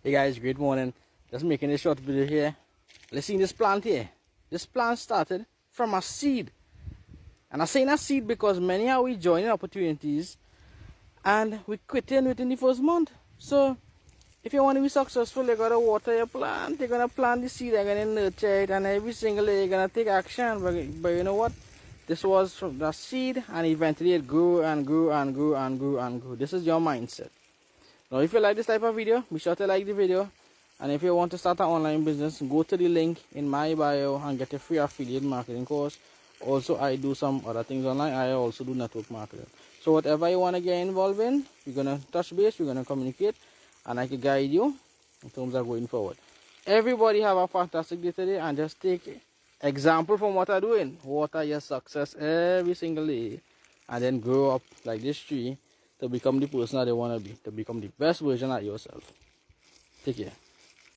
Hey guys, great morning. Just making a short video here. Let's see this plant here. This plant started from a seed. And I'm saying a seed because many are we joining opportunities and we quitting within the first month. So if you want to be successful, you gotta water your plant, you're gonna plant the seed, you're gonna nurture it, and every single day you're gonna take action. But you know what? This was from the seed, and eventually it grew and grew and grew and grew and grew. This is your mindset. Now if you like this type of video, be sure to like the video, and if you want to start an online business, go to the link in my bio and get a free affiliate marketing course. Also, I do some other things online. I also do network marketing. So whatever you want to get involved in, we're gonna touch base, we're gonna communicate, and I can guide you in terms of going forward. Everybody have a fantastic day today, and just take example from what I'm doing. Water your success every single day, and then grow up like this tree to become the person that they want to be, to become the best version of yourself. Take care.